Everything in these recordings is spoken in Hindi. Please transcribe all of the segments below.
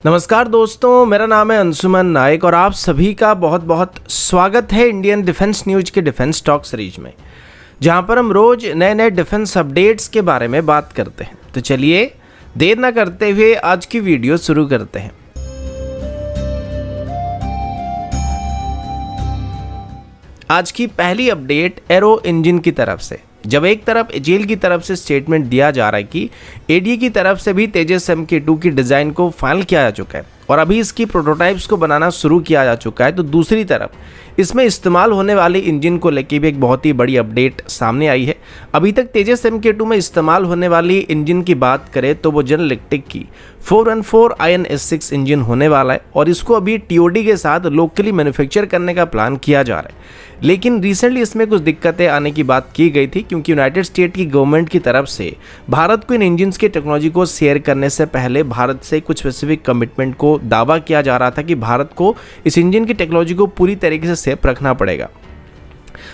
नमस्कार दोस्तों, मेरा नाम है अंशुमन नायक और आप सभी का बहुत बहुत स्वागत है इंडियन डिफेंस न्यूज के डिफेंस टॉक सीरीज में, जहां पर हम रोज नए नए डिफेंस अपडेट्स के बारे में बात करते हैं। तो चलिए देर ना करते हुए आज की वीडियो शुरू करते हैं। आज की पहली अपडेट एरो इंजन की तरफ से। जब एक तरफ एचएएल की तरफ से स्टेटमेंट दिया जा रहा है कि एडीए की तरफ से भी तेजस MK2 की डिज़ाइन को फाइनल किया जा चुका है और अभी इसकी प्रोटोटाइप्स को बनाना शुरू किया जा चुका है, तो दूसरी तरफ इसमें इस्तेमाल होने वाले इंजन को लेकर भी एक बहुत ही बड़ी अपडेट सामने आई है। अभी तक तेजस MK2 में इस्तेमाल होने वाली इंजन की बात करें तो वो जनरल इलेक्ट्रिक की 414 INS6 इंजन होने वाला है और इसको अभी TOD के साथ लोकली मैन्युफैक्चर करने का प्लान किया जा रहा है। लेकिन रिसेंटली इसमें कुछ दिक्कतें आने की बात की गई थी, क्योंकि यूनाइटेड स्टेट की गवर्नमेंट की तरफ से भारत को इन इंजन्स की टेक्नोलॉजी को शेयर करने से पहले भारत से कुछ स्पेसिफिक कमिटमेंट को दावा किया जा रहा था कि भारत को इस इंजन की टेक्नोलॉजी को पूरी तरीके से सेफ रखना पड़ेगा,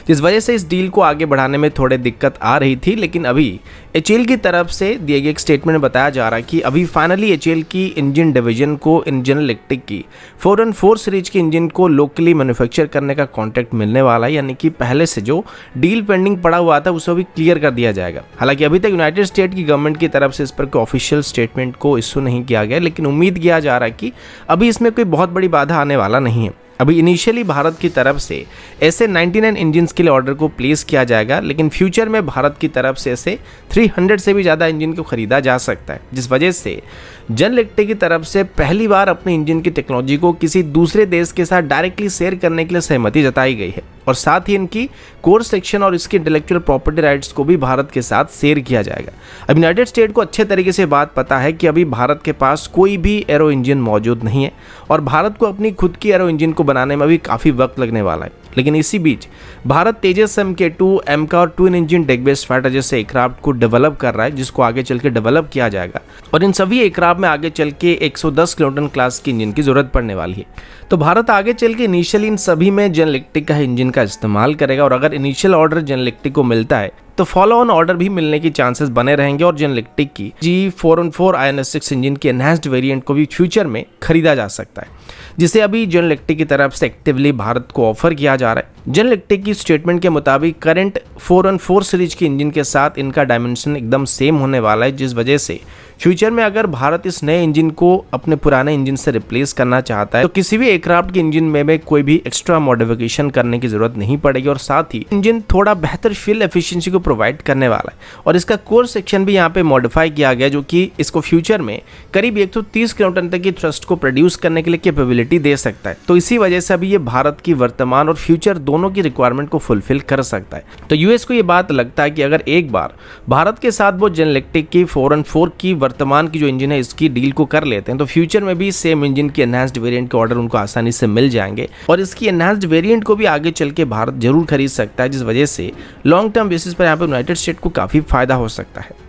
जिस वजह से इस डील को आगे बढ़ाने में थोड़ी दिक्कत आ रही थी। लेकिन अभी एचएएल की तरफ से दिए गए एक स्टेटमेंट में बताया जा रहा है कि अभी फाइनली एचएएल की इंजन डिवीजन को जनरल इलेक्ट्रिक की 414 सीरीज के इंजन को लोकली मैन्युफैक्चर करने का कॉन्ट्रैक्ट मिलने वाला है, यानी कि पहले से जो डील पेंडिंग पड़ा हुआ था उसे भी क्लियर कर दिया जाएगा। हालांकि अभी तक यूनाइटेड स्टेट की गवर्नमेंट की तरफ से इस पर कोई ऑफिशियल स्टेटमेंट को इशू नहीं किया गया, लेकिन उम्मीद किया जा रहा है कि अभी इसमें कोई बहुत बड़ी बाधा आने वाला नहीं है। अभी इनिशियली भारत की तरफ से ऐसे 99 इंजन्स के लिए ऑर्डर को प्लेस किया जाएगा, लेकिन फ्यूचर में भारत की तरफ से ऐसे 300 से भी ज़्यादा इंजन को खरीदा जा सकता है, जिस वजह से जनरल इलेक्ट्रिक की तरफ से पहली बार अपने इंजन की टेक्नोलॉजी को किसी दूसरे देश के साथ डायरेक्टली शेयर करने के लिए सहमति जताई गई है और साथ ही इनकी कोर सेक्शन और इसकी इंटेलेक्चुअल प्रॉपर्टी राइट्स को भी भारत के साथ शेयर किया जाएगा। अब यूनाइटेड स्टेट को अच्छे तरीके से बात पता है कि अभी भारत के पास कोई भी एरो इंजन मौजूद नहीं है और भारत को अपनी खुद की एरो इंजन को बनाने में भी काफ़ी वक्त लगने वाला है। लेकिन इसी बीच भारत तेजस MK2, एमका और twin engine deck based fighter जैसे एयरक्राफ्ट को डेवलप कर रहा है, जिसको आगे चल के डेवलप किया जाएगा और इन सभी एयरक्राफ्ट में आगे चल के 110 किलोटन क्लास की इंजन की जरूरत पड़ने वाली है। तो भारत आगे चल के इनिशियली इन सभी में जनरल इलेक्ट्रिक का इंजन का इस्तेमाल करेगा और अगर इनिशियल ऑर्डर जनरल इलेक्ट्रिक को मिलता है तो फॉलो ऑन ऑर्डर भी मिलने की चांसेस बने रहेंगे और जनरल इलेक्ट्रिक की G414 INS6 इंजन की एनहांस्ड वेरिएंट को भी फ्यूचर में खरीदा जा सकता है, जिसे अभी जनरल इलेक्ट्रिक की तरफ से एक्टिवली भारत को ऑफर किया जा रहा है। जनरल इलेक्ट्रिक की स्टेटमेंट के मुताबिक करंट 414 सीरीज के इंजन के साथ इनका डायमेंशन एकदम सेम होने वाला है, जिस वजह से फ्यूचर में अगर भारत इस नए इंजन को अपने पुराने इंजन से रिप्लेस करना चाहता है तो किसी भी एयरक्राफ्ट के इंजन में कोई भी एक्स्ट्रा मॉडिफिकेशन करने की जरूरत नहीं पड़ेगी और साथ ही इंजन थोड़ा बेहतर फ्यूल एफिशिएंसी को प्रोवाइड करने वाला है और इसका कोर सेक्शन भी यहाँ पे मॉडिफाई किया गया, जो कि इसको फ्यूचर में करीब 130 किलोटन तक की थ्रस्ट को प्रोड्यूस करने के लिए कैपेबिलिटी दे सकता है। तो इसी वजह से अभी ये भारत की वर्तमान और फ्यूचर दोनों की रिक्वायरमेंट को फुलफिल कर सकता है। तो यूएस को ये बात लगता है कि अगर एक बार भारत के साथ वो जनरल इलेक्ट्रिक की 414 की वर्तमान की जो इंजन है इसकी डील को कर लेते हैं तो फ्यूचर में भी सेम इंजन की एनहांस्ड वेरिएंट के ऑर्डर उनको आसानी से मिल जाएंगे और इसकी एनहांस्ड वेरिएंट को भी आगे चल के भारत जरूर खरीद सकता है, जिस वजह से लॉन्ग टर्म बेसिस पर यहाँ पे यूनाइटेड स्टेट को काफी फायदा हो सकता है।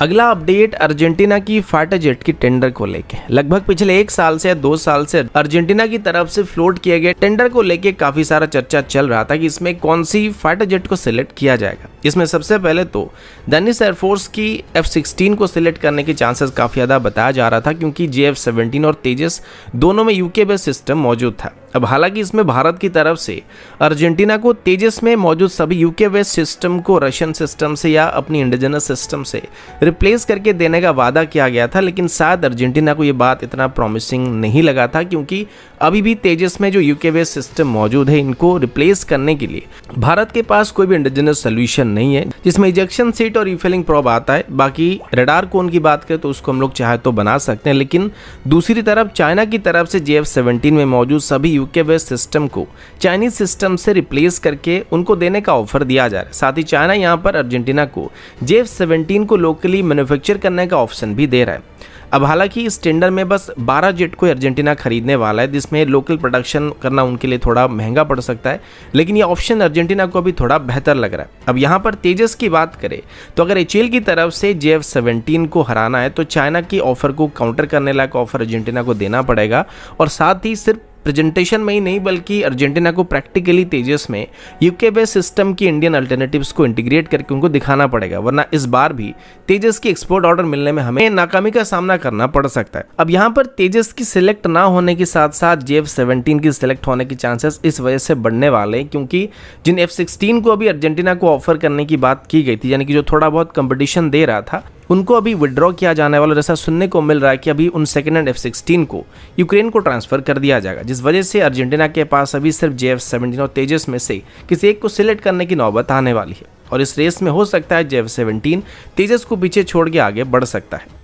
अगला अपडेट अर्जेंटीना की फाइटर जेट की टेंडर को लेके। लगभग पिछले 1 साल से 2 साल से अर्जेंटीना की तरफ से फ्लोट किए गए टेंडर को लेके काफी सारा चर्चा चल रहा था कि इसमें कौन सी फाइटर जेट को सिलेक्ट किया जाएगा। इसमें सबसे पहले तो डेनिस एयरफोर्स की F-16 को सिलेक्ट करने के चांसेस काफी ज्यादा बताया जा रहा था, क्योंकि JF-17 और तेजस दोनों में यूके बेस्ड सिस्टम मौजूद था। अब हालांकि इसमें भारत की तरफ से अर्जेंटीना को तेजस में मौजूद सभी यूके बेस्ड सिस्टम को रशियन सिस्टम से या अपनी इंडिजिनस सिस्टम से रिप्लेस करके देने का वादा किया गया था, लेकिन शायद अर्जेंटीना को ये बात इतना प्रॉमिसिंग नहीं लगा था, क्योंकि अभी भी तेजस में जो यूके बेस्ड सिस्टम मौजूद है इनको रिप्लेस करने के लिए भारत के पास कोई भी इंडिजिनस सोल्यूशन नहीं है, जिसमें इजेक्शन सीट और रिफिलिंग प्रॉब आता है। बाकी रडार कोन की बात करें तो उसको हम लोग चाहे तो बना सकते हैं, लेकिन दूसरी तरफ चाइना की तरफ से JF-17 में मौजूद सभी यूके बेस्ड सिस्टम को चाइनीज सिस्टम से रिप्लेस करके उनको देने का ऑफर दिया जा रहा है। साथ ही चाइना यहाँ पर अर्जेंटीना को JF-17 को लोकली मैन्युफैक्चर करने का ऑप्शन भी दे रहा है। अब हालांकि इस टेंडर में बस 12 जेट को अर्जेंटीना खरीदने वाला है, जिसमें लोकल प्रोडक्शन करना उनके लिए थोड़ा महंगा पड़ सकता है, लेकिन ये ऑप्शन अर्जेंटीना को भी थोड़ा बेहतर लग रहा है। अब यहाँ पर तेजस की बात करें तो अगर एचएएल की तरफ से JF-17 को हराना है तो चाइना की ऑफर को काउंटर करने लायक ऑफर अर्जेंटीना को देना पड़ेगा और साथ ही सिर्फ प्रेजेंटेशन में ही नहीं बल्कि अर्जेंटीना को प्रैक्टिकली तेजस में यूके बेस्ड सिस्टम की इंडियन अल्टरनेटिव्स को इंटीग्रेट करके उनको दिखाना पड़ेगा, वरना इस बार भी तेजस की एक्सपोर्ट ऑर्डर मिलने में हमें नाकामी का सामना करना पड़ सकता है। अब यहाँ पर तेजस की सिलेक्ट ना होने के साथ साथ JF-17 की सिलेक्ट होने के चांसेस इस वजह से बढ़ने वाले हैं, क्योंकि जिन F-16 को अभी अर्जेंटीना को ऑफर करने की बात की गई थी, यानी कि जो थोड़ा बहुत कंपटीशन दे रहा था, उनको अभी विड्रॉ किया जाने वाला, जैसा सुनने को मिल रहा है कि अभी उन सेकेंड हैंड F-16 को यूक्रेन को ट्रांसफर कर दिया जाएगा, जिस वजह से अर्जेंटीना के पास अभी सिर्फ JF-17 और तेजस में से किसी एक को सिलेक्ट करने की नौबत आने वाली है। और इस रेस में हो सकता है JF-17 तेजस को पीछे छोड़ के आगे बढ़ सकता है।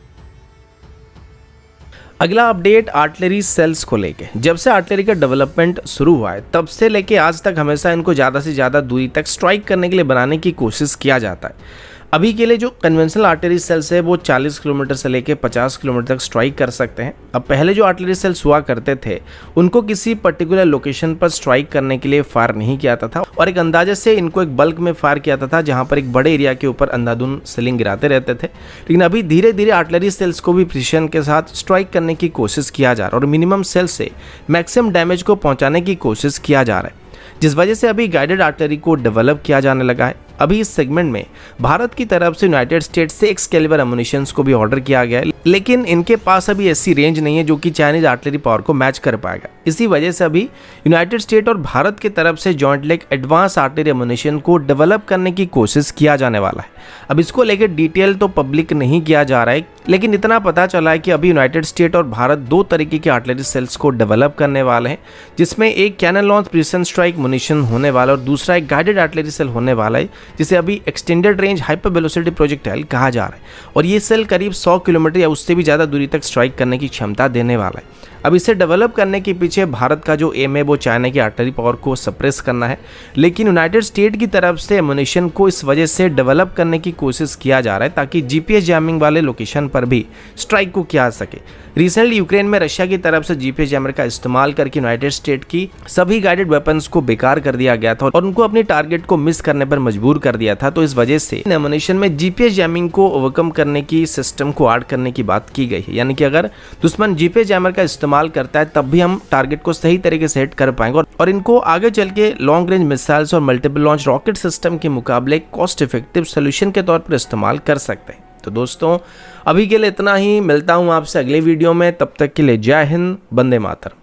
अगला अपडेट आर्टिलरी सेल्स को लेके। जब से आर्टिलरी का डेवलपमेंट शुरू हुआ है तब से लेके आज तक हमेशा इनको ज़्यादा से ज़्यादा दूरी तक स्ट्राइक करने के लिए बनाने की कोशिश किया जाता है। अभी के लिए जो कन्वेंशनल आर्टिलरी सेल्स है वो 40 किलोमीटर से लेके 50 किलोमीटर तक स्ट्राइक कर सकते हैं। अब पहले जो आर्टिलरी सेल्स हुआ करते थे उनको किसी पर्टिकुलर लोकेशन पर स्ट्राइक करने के लिए फायर नहीं किया जाता था और एक अंदाजे से इनको एक बल्क में फायर किया जाता था, जहां पर एक बड़े एरिया के ऊपर अंधाधुंध सेलिंग गिराते रहते थे। लेकिन अभी धीरे धीरे आर्टिलरी सेल्स को भी प्रिसिजन के साथ स्ट्राइक करने की कोशिश किया जा रहा है और मिनिमम सेल से मैक्सिमम डैमेज को पहुंचाने की कोशिश किया जा रहा है, जिस वजह से अभी गाइडेड आर्टिलरी को डेवलप किया जाने लगा है। अभी इस सेगमेंट में भारत की तरफ से यूनाइटेड स्टेट्स से एक्सकैलिबर एमुनिशंस को भी ऑर्डर किया गया है, लेकिन इनके पास अभी ऐसी रेंज नहीं है जो कि चाइनीज आर्टिलरी पावर को मैच कर पाएगा। इसी वजह से अभी यूनाइटेड स्टेट और भारत की तरफ से जॉइंटली एडवांस आर्टिलरी एमुनिशन को डेवलप करने की कोशिश किया जाने वाला है। अब इसको लेकर डिटेल तो पब्लिक नहीं किया जा रहा है, लेकिन इतना पता चला है कि अभी यूनाइटेड स्टेट और भारत दो तरीके के आर्टिलरी सेल्स को डेवलप करने वाले हैं, जिसमें एक cannon launch precision strike munition होने वाला और दूसरा एक गाइडेड आर्टिलरी सेल होने वाला है, जिसे अभी extended range hyper velocity projectile कहा जा रहा है। और ये सेल करीब 100 किलोमीटर या उससे भी ज़्यादा दूरी तक स्ट्राइक करने की क्षमता देने वाला है। अब इसे डेवलप करने के पीछे भारत का जो एम है वो चाइना की आर्टिलरी पावर को सप्रेस करना है, लेकिन यूनाइटेड स्टेट की तरफ से एमुनिशन को इस वजह से डेवलप करने की कोशिश किया जा रहा है ताकि जीपीएस जैमिंग वाले लोकेशन पर भी स्ट्राइक को किया सके। रिसेंटली यूक्रेन में रशिया की तरफ से जीपीएस जैमर का इस्तेमाल करके यूनाइटेड स्टेट की सभी गाइडेड वेपन्स को बेकार कर दिया गया था और उनको अपने टारगेट को मिस करने पर मजबूर कर दिया था। तो इस वजह से एमुनिशन में जीपीएस जैमिंग को ओवरकम करने की सिस्टम को ऐड करने की बात की गई है, यानी कि अगर दुश्मन जीपीएस जैमर का इस्तेमाल करता है तब भी हम टारगेट को सही तरीके से हिट कर पाएंगे और इनको आगे चल के लॉन्ग रेंज मिसाइल्स और मल्टीपल लॉन्च रॉकेट सिस्टम के मुकाबले कॉस्ट इफेक्टिव सोल्यूशन के तौर पर इस्तेमाल कर सकते हैं। तो दोस्तों अभी के लिए इतना ही, मिलता हूं आपसे अगले वीडियो में, तब तक के लिए जय हिंद, वंदे मातरम।